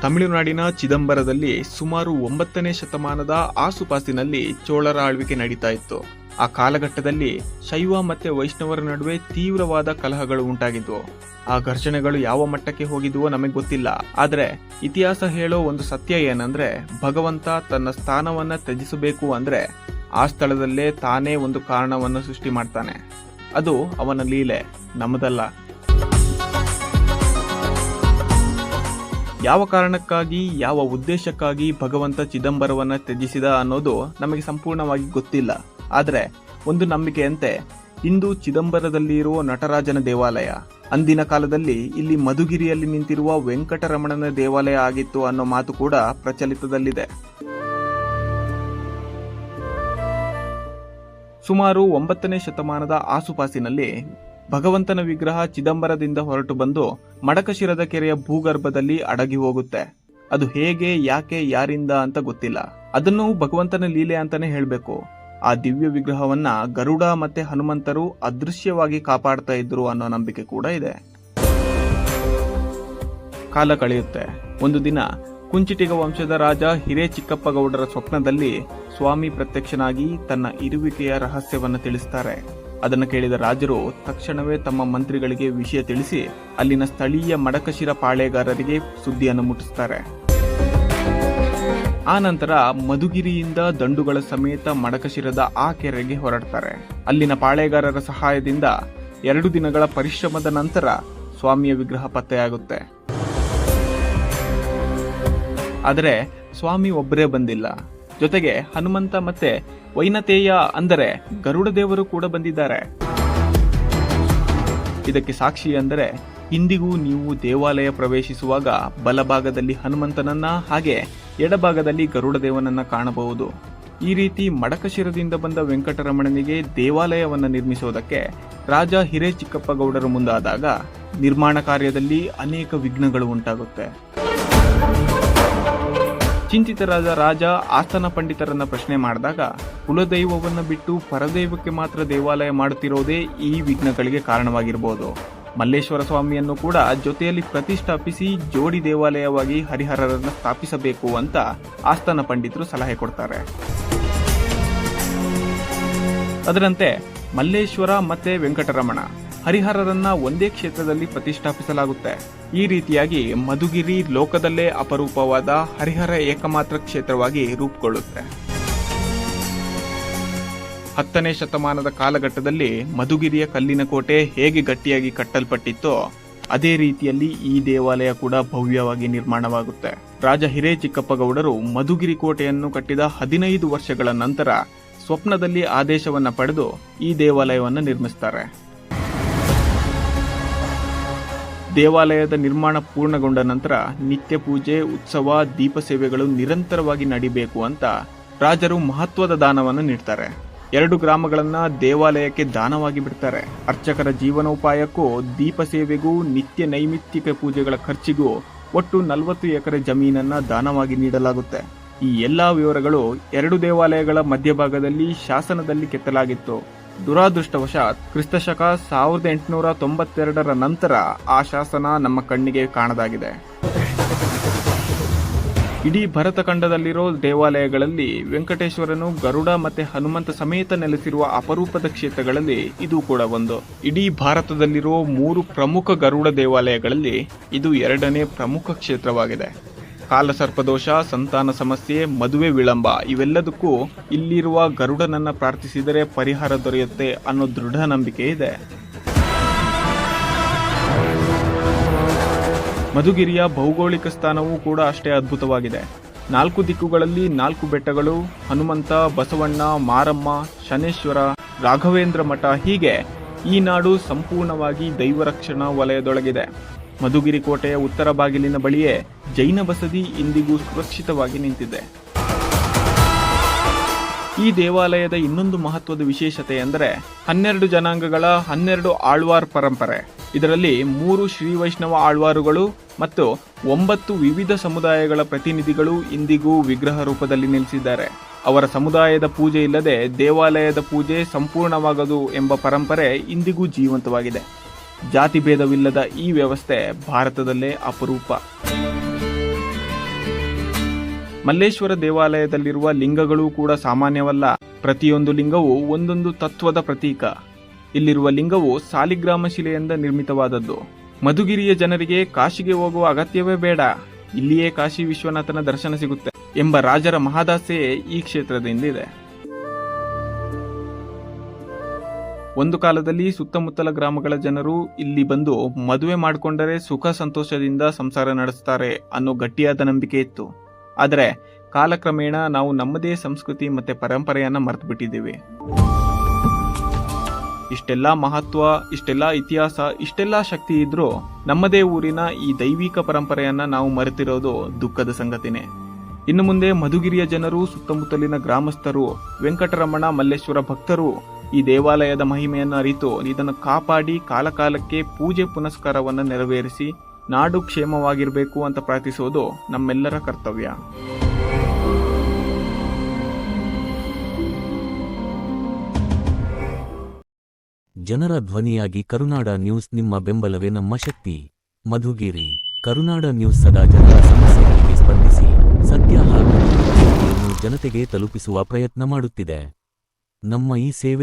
ತಮಿಳುನಾಡಿನ ಚಿದಂಬರದಲ್ಲಿ ಸುಮಾರು 9ನೇ ಶತಮಾನದ ಆಸುಪಾಸಿನಲ್ಲಿ ಚೋಳರ ಆಳ್ವಿಕೆ ನಡೀತಾ ಇತ್ತು. ಆ ಕಾಲಘಟ್ಟದಲ್ಲಿ ಶೈವ ಮತ್ತೆ ವೈಷ್ಣವರ ನಡುವೆ ತೀವ್ರವಾದ ಕಲಹಗಳು ಉಂಟಾಗಿದ್ವು. ಆ ಘರ್ಷಣೆಗಳು ಯಾವ ಮಟ್ಟಕ್ಕೆ ಹೋಗಿದ್ವೋ ನಮಗೆ ಗೊತ್ತಿಲ್ಲ. ಆದ್ರೆ ಇತಿಹಾಸ ಹೇಳೋ ಒಂದು ಸತ್ಯ ಏನಂದ್ರೆ, ಭಗವಂತ ತನ್ನ ಸ್ಥಾನವನ್ನ ತ್ಯಜಿಸಬೇಕು ಅಂದ್ರೆ ಆ ಸ್ಥಳದಲ್ಲೇ ತಾನೇ ಒಂದು ಕಾರಣವನ್ನು ಸೃಷ್ಟಿ ಮಾಡ್ತಾನೆ. ಅದು ಅವನ ಲೀಲೆ, ನಮ್ಮದಲ್ಲ. ಯಾವ ಕಾರಣಕ್ಕಾಗಿ, ಯಾವ ಉದ್ದೇಶಕ್ಕಾಗಿ ಭಗವಂತ ಚಿದಂಬರವನ್ನ ತ್ಯಜಿಸಿದ ಅನ್ನೋದು ನಮಗೆ ಸಂಪೂರ್ಣವಾಗಿ ಗೊತ್ತಿಲ್ಲ. ಆದ್ರೆ ಒಂದು ನಂಬಿಕೆಯಂತೆ ಇಂದು ಚಿದಂಬರದಲ್ಲಿರುವ ನಟರಾಜನ ದೇವಾಲಯ ಅಂದಿನ ಕಾಲದಲ್ಲಿ ಇಲ್ಲಿ ಮಧುಗಿರಿಯಲ್ಲಿ ನಿಂತಿರುವ ವೆಂಕಟರಮಣನ ದೇವಾಲಯ ಆಗಿತ್ತು ಅನ್ನೋ ಮಾತು ಕೂಡ ಪ್ರಚಲಿತದಲ್ಲಿದೆ. ಸುಮಾರು 9ನೇ ಶತಮಾನದ ಆಸುಪಾಸಿನಲ್ಲಿ ಭಗವಂತನ ವಿಗ್ರಹ ಚಿದಂಬರದಿಂದ ಹೊರಟು ಬಂದು ಮಡಕಶಿರದ ಕೆರೆಯ ಭೂಗರ್ಭದಲ್ಲಿ ಅಡಗಿ ಹೋಗುತ್ತೆ. ಅದು ಹೇಗೆ, ಯಾಕೆ, ಯಾರಿಂದ ಅಂತ ಗೊತ್ತಿಲ್ಲ. ಅದನ್ನು ಭಗವಂತನ ಲೀಲೆ ಅಂತಾನೆ ಹೇಳ್ಬೇಕು. ಆ ದಿವ್ಯ ವಿಗ್ರಹವನ್ನ ಗರುಡ ಮತ್ತೆ ಹನುಮಂತರು ಅದೃಶ್ಯವಾಗಿ ಕಾಪಾಡ್ತಾ ಇದ್ರು ಅನ್ನೋ ನಂಬಿಕೆ ಕೂಡ ಇದೆ. ಕಾಲ ಕಳೆಯುತ್ತೆ. ಒಂದು ದಿನ ಕುಂಚಿಟಿಗ ವಂಶದ ರಾಜ ಹಿರೇಚಿಕ್ಕಪ್ಪಗೌಡರ ಸ್ವಪ್ನದಲ್ಲಿ ಸ್ವಾಮಿ ಪ್ರತ್ಯಕ್ಷನಾಗಿ ತನ್ನ ಇರುವಿಕೆಯ ರಹಸ್ಯವನ್ನು ತಿಳಿಸ್ತಾರೆ. ಅದನ್ನು ಕೇಳಿದ ರಾಜರು ತಕ್ಷಣವೇ ತಮ್ಮ ಮಂತ್ರಿಗಳಿಗೆ ವಿಷಯ ತಿಳಿಸಿ ಅಲ್ಲಿನ ಸ್ಥಳೀಯ ಮಡಕಶಿರ ಪಾಳೆಗಾರರಿಗೆ ಸುದ್ದಿಯನ್ನು ಮುಟ್ಟಿಸ್ತಾರೆ. ಆ ನಂತರ ಮಧುಗಿರಿಯಿಂದ ದಂಡುಗಳ ಸಮೇತ ಮಡಕಶಿರದ ಆ ಕೆರೆಗೆ ಹೊರಡ್ತಾರೆ. ಅಲ್ಲಿನ ಪಾಳೆಗಾರರ ಸಹಾಯದಿಂದ 2 ದಿನಗಳ ಪರಿಶ್ರಮದ ನಂತರ ಸ್ವಾಮಿಯ ವಿಗ್ರಹ ಪತ್ತೆಯಾಗುತ್ತೆ. ಆದರೆ ಸ್ವಾಮಿ ಒಬ್ಬರೇ ಬಂದಿಲ್ಲ. ಜೊತೆಗೆ ಹನುಮಂತ ಮತ್ತೆ ವೈನತೇಯ ಅಂದರೆ ಗರುಡ ದೇವರು ಕೂಡ ಬಂದಿದ್ದಾರೆ. ಇದಕ್ಕೆ ಸಾಕ್ಷಿ ಅಂದರೆ, ಇಂದಿಗೂ ನೀವು ದೇವಾಲಯ ಪ್ರವೇಶಿಸುವಾಗ ಬಲಭಾಗದಲ್ಲಿ ಹನುಮಂತನನ್ನ ಹಾಗೆ ಎಡಭಾಗದಲ್ಲಿ ಗರುಡ ದೇವನನ್ನ ಕಾಣಬಹುದು. ಈ ರೀತಿ ಮಡಕಶಿರದಿಂದ ಬಂದ ವೆಂಕಟರಮಣನಿಗೆ ದೇವಾಲಯವನ್ನ ನಿರ್ಮಿಸುವುದಕ್ಕೆ ರಾಜ ಹಿರೇಚಿಕ್ಕಪ್ಪಗೌಡರು ಮುಂದಾದಾಗ ನಿರ್ಮಾಣ ಕಾರ್ಯದಲ್ಲಿ ಅನೇಕ ವಿಘ್ನಗಳು ಉಂಟಾಗುತ್ತೆ. ಚಿಂತಿತರಾದ ರಾಜ ಆಸ್ಥಾನ ಪಂಡಿತರನ್ನ ಪ್ರಶ್ನೆ ಮಾಡಿದಾಗ ಕುಲದೈವವನ್ನ ಬಿಟ್ಟು ಪರದೈವಕ್ಕೆ ಮಾತ್ರ ದೇವಾಲಯ ಮಾಡುತ್ತಿರೋದೇ ಈ ವಿಘ್ನಗಳಿಗೆ ಕಾರಣವಾಗಿರಬಹುದು. ಮಲ್ಲೇಶ್ವರ ಸ್ವಾಮಿಯನ್ನು ಕೂಡ ಜೊತೆಯಲ್ಲಿ ಪ್ರತಿಷ್ಠಾಪಿಸಿ ಜೋಡಿ ದೇವಾಲಯವಾಗಿ ಹರಿಹರರನ್ನ ಸ್ಥಾಪಿಸಬೇಕು ಅಂತ ಆಸ್ಥಾನ ಪಂಡಿತರು ಸಲಹೆ ಕೊಡ್ತಾರೆ. ಅದರಂತೆ ಮಲ್ಲೇಶ್ವರ ಮತ್ತೆ ವೆಂಕಟರಮಣ ಹರಿಹರರನ್ನ ಒಂದೇ ಕ್ಷೇತ್ರದಲ್ಲಿ ಪ್ರತಿಷ್ಠಾಪಿಸಲಾಗುತ್ತೆ. ಈ ರೀತಿಯಾಗಿ ಮಧುಗಿರಿ ಲೋಕದಲ್ಲೇ ಅಪರೂಪವಾದ ಹರಿಹರ ಏಕಮಾತ್ರ ಕ್ಷೇತ್ರವಾಗಿ ರೂಪುಗೊಳ್ಳುತ್ತೆ. 10ನೇ ಶತಮಾನದ ಕಾಲಘಟ್ಟದಲ್ಲಿ ಮಧುಗಿರಿಯ ಕಲ್ಲಿನ ಕೋಟೆ ಹೇಗೆ ಗಟ್ಟಿಯಾಗಿ ಕಟ್ಟಲ್ಪಟ್ಟಿತ್ತೋ ಅದೇ ರೀತಿಯಲ್ಲಿ ಈ ದೇವಾಲಯ ಕೂಡ ಭವ್ಯವಾಗಿ ನಿರ್ಮಾಣವಾಗುತ್ತೆ. ರಾಜ ಹಿರೇಚಿಕ್ಕಪ್ಪಗೌಡರು ಮಧುಗಿರಿ ಕೋಟೆಯನ್ನು ಕಟ್ಟಿದ 15 ವರ್ಷಗಳ ನಂತರ ಸ್ವಪ್ನದಲ್ಲಿ ಆದೇಶವನ್ನ ಪಡೆದು ಈ ದೇವಾಲಯವನ್ನು ನಿರ್ಮಿಸ್ತಾರೆ. ದೇವಾಲಯದ ನಿರ್ಮಾಣ ಪೂರ್ಣಗೊಂಡ ನಂತರ ನಿತ್ಯ ಪೂಜೆ, ಉತ್ಸವ, ದೀಪ ಸೇವೆಗಳು ನಿರಂತರವಾಗಿ ನಡಿಬೇಕು ಅಂತ ರಾಜರು ಮಹತ್ವದ ದಾನವನ್ನು ನೀಡ್ತಾರೆ. 2 ಗ್ರಾಮಗಳನ್ನ ದೇವಾಲಯಕ್ಕೆ ದಾನವಾಗಿ ಬಿಡ್ತಾರೆ. ಅರ್ಚಕರ ಜೀವನೋಪಾಯಕ್ಕೂ, ದೀಪ ಸೇವೆಗೂ, ನಿತ್ಯ ನೈಮಿತ್ತಿಕ ಪೂಜೆಗಳ ಖರ್ಚಿಗೂ ಒಟ್ಟು 40 ಎಕರೆ ಜಮೀನನ್ನ ದಾನವಾಗಿ ನೀಡಲಾಗುತ್ತೆ. ಈ ಎಲ್ಲಾ ವಿವರಗಳು 2 ದೇವಾಲಯಗಳ ಮಧ್ಯಭಾಗದಲ್ಲಿ ಶಾಸನದಲ್ಲಿ ಕೆತ್ತಲಾಗಿತ್ತು. ದುರಾದೃಷ್ಟವಶಾತ್ ಕ್ರಿಸ್ತಶಕ 1892ರ ನಂತರ ಆ ಶಾಸನ ನಮ್ಮ ಕಣ್ಣಿಗೆ ಕಾಣದಾಗಿದೆ. ಇಡೀ ಭರತಖಂಡದಲ್ಲಿರೋ ದೇವಾಲಯಗಳಲ್ಲಿ ವೆಂಕಟೇಶ್ವರನು ಗರುಡ ಮತ್ತೆ ಹನುಮಂತ ಸಮೇತ ನೆಲೆಸಿರುವ ಅಪರೂಪದ ಕ್ಷೇತ್ರಗಳಲ್ಲಿ ಇದು ಕೂಡ ಒಂದು. ಇಡೀ ಭಾರತದಲ್ಲಿರೋ 3 ಪ್ರಮುಖ ಗರುಡ ದೇವಾಲಯಗಳಲ್ಲಿ ಇದು 2ನೇ ಪ್ರಮುಖ ಕ್ಷೇತ್ರವಾಗಿದೆ. ಕಾಲಸರ್ಪದೋಷ, ಸಂತಾನ ಸಮಸ್ಯೆ, ಮದುವೆ ವಿಳಂಬ ಇವೆಲ್ಲದಕ್ಕೂ ಇಲ್ಲಿರುವ ಗರುಡನನ್ನ ಪ್ರಾರ್ಥಿಸಿದರೆ ಪರಿಹಾರ ದೊರೆಯುತ್ತೆ ಅನ್ನೋ ದೃಢ ನಂಬಿಕೆ ಇದೆ. ಮಧುಗಿರಿಯ ಭೌಗೋಳಿಕ ಸ್ಥಾನವೂ ಕೂಡ ಅಷ್ಟೇ ಅದ್ಭುತವಾಗಿದೆ. 4 ದಿಕ್ಕುಗಳಲ್ಲಿ 4 ಬೆಟ್ಟಗಳು, ಹನುಮಂತ, ಬಸವಣ್ಣ, ಮಾರಮ್ಮ, ಶನೇಶ್ವರ, ರಾಘವೇಂದ್ರ ಮಠ, ಹೀಗೆ ಈ ನಾಡು ಸಂಪೂರ್ಣವಾಗಿ ದೈವರಕ್ಷಣಾ ವಲಯದೊಳಗಿದೆ. ಮಧುಗಿರಿ ಕೋಟೆಯ ಉತ್ತರ ಬಾಗಿಲಿನ ಬಳಿಯೇ ಜೈನ ಬಸದಿ ಇಂದಿಗೂ ಸುರಕ್ಷಿತವಾಗಿ ನಿಂತಿದೆ. ಈ ದೇವಾಲಯದ ಇನ್ನೊಂದು ಮಹತ್ವದ ವಿಶೇಷತೆ ಎಂದರೆ 12 ಜನಾಂಗಗಳ 12 ಆಳ್ವಾರ್ ಪರಂಪರೆ. ಇದರಲ್ಲಿ 3 ಶ್ರೀ ವೈಷ್ಣವ ಆಳ್ವಾರುಗಳು ಮತ್ತು 9 ವಿವಿಧ ಸಮುದಾಯಗಳ ಪ್ರತಿನಿಧಿಗಳು ಇಂದಿಗೂ ವಿಗ್ರಹ ರೂಪದಲ್ಲಿ ನೆಲೆಸಿದ್ದಾರೆ. ಅವರ ಸಮುದಾಯದ ಪೂಜೆ ಇಲ್ಲದೆ ದೇವಾಲಯದ ಪೂಜೆ ಸಂಪೂರ್ಣವಾಗದು ಎಂಬ ಪರಂಪರೆ ಇಂದಿಗೂ ಜೀವಂತವಾಗಿದೆ. ಜಾತಿ ಭೇದವಿಲ್ಲದ ಈ ವ್ಯವಸ್ಥೆ ಭಾರತದಲ್ಲೇ ಅಪರೂಪ. ಮಲ್ಲೇಶ್ವರ ದೇವಾಲಯದಲ್ಲಿರುವ ಲಿಂಗಗಳು ಕೂಡ ಸಾಮಾನ್ಯವಲ್ಲ. ಪ್ರತಿಯೊಂದು ಲಿಂಗವು ಒಂದೊಂದು ತತ್ವದ ಪ್ರತೀಕ. ಇಲ್ಲಿರುವ ಲಿಂಗವು ಸಾಲಿಗ್ರಾಮ ಶಿಲೆಯಿಂದ ನಿರ್ಮಿತವಾದದ್ದು. ಮಧುಗಿರಿಯ ಜನರಿಗೆ ಕಾಶಿಗೆ ಹೋಗುವ ಅಗತ್ಯವೇ ಬೇಡ, ಇಲ್ಲಿಯೇ ಕಾಶಿ ವಿಶ್ವನಾಥನ ದರ್ಶನ ಸಿಗುತ್ತೆ ಎಂಬ ರಾಜರ ಮಹಾದಾಸೆಯೇ ಈ ಕ್ಷೇತ್ರದಿಂದ ಇದೆ. ಒಂದು ಕಾಲದಲ್ಲಿ ಸುತ್ತಮುತ್ತಲ ಗ್ರಾಮಗಳ ಜನರು ಇಲ್ಲಿ ಬಂದು ಮದುವೆ ಮಾಡಿಕೊಂಡರೆ ಸುಖ ಸಂತೋಷದಿಂದ ಸಂಸಾರ ನಡೆಸ್ತಾರೆ ಅನ್ನೋ ಗಟ್ಟಿಯಾದ ನಂಬಿಕೆ ಇತ್ತು. ಆದರೆ ಕಾಲಕ್ರಮೇಣ ನಾವು ನಮ್ಮದೇ ಸಂಸ್ಕೃತಿ ಮತ್ತೆ ಪರಂಪರೆಯನ್ನ ಮರೆತು ಬಿಟ್ಟಿದ್ದೀವಿ. ಇಷ್ಟೆಲ್ಲ ಮಹತ್ವ, ಇಷ್ಟೆಲ್ಲ ಇತಿಹಾಸ, ಇಷ್ಟೆಲ್ಲ ಶಕ್ತಿ ಇದ್ರೂ ನಮ್ಮದೇ ಊರಿನ ಈ ದೈವಿಕ ಪರಂಪರೆಯನ್ನ ನಾವು ಮರೆತಿರೋದು ದುಃಖದ ಸಂಗತಿನೇ. ಇನ್ನು ಮುಂದೆ ಮಧುಗಿರಿಯ ಜನರು, ಸುತ್ತಮುತ್ತಲಿನ ಗ್ರಾಮಸ್ಥರು, ವೆಂಕಟರಮಣ ಮಲ್ಲೇಶ್ವರ ಭಕ್ತರು ಈ ದೇವಾಲಯದ ಮಹಿಮೆಯನ್ನು ಅರಿತು ಇದನ್ನು ಕಾಪಾಡಿ ಕಾಲಕಾಲಕ್ಕೆ ಪೂಜೆ ಪುನಸ್ಕಾರವನ್ನು ನೆರವೇರಿಸಿ ನಾಡು ಕ್ಷೇಮವಾಗಿರಬೇಕು ಅಂತ ಪ್ರಾರ್ಥಿಸೋದು ನಮ್ಮೆಲ್ಲರ ಕರ್ತವ್ಯ. ಜನರ ಧ್ವನಿಯಾಗಿ ಕರುನಾಡ ನ್ಯೂಸ್. ನಿಮ್ಮ ಬೆಂಬಲವೇ ನಮ್ಮ ಶಕ್ತಿ. ಮಧುಗಿರಿ ಕರುನಾಡ ನ್ಯೂಸ್ ಸದಾ ಜನರ ಸಮಸ್ಯೆಗಳಿಗೆ ಸ್ಪಂದಿಸಿ ಸತ್ಯ ಹಾಗೂ ಸುದ್ದಿಯನ್ನು ಜನತೆಗೆ ತಲುಪಿಸುವ ಪ್ರಯತ್ನ ಮಾಡುತ್ತಿದೆ. ನಮ್ಮ ಈ ಸೇವೆ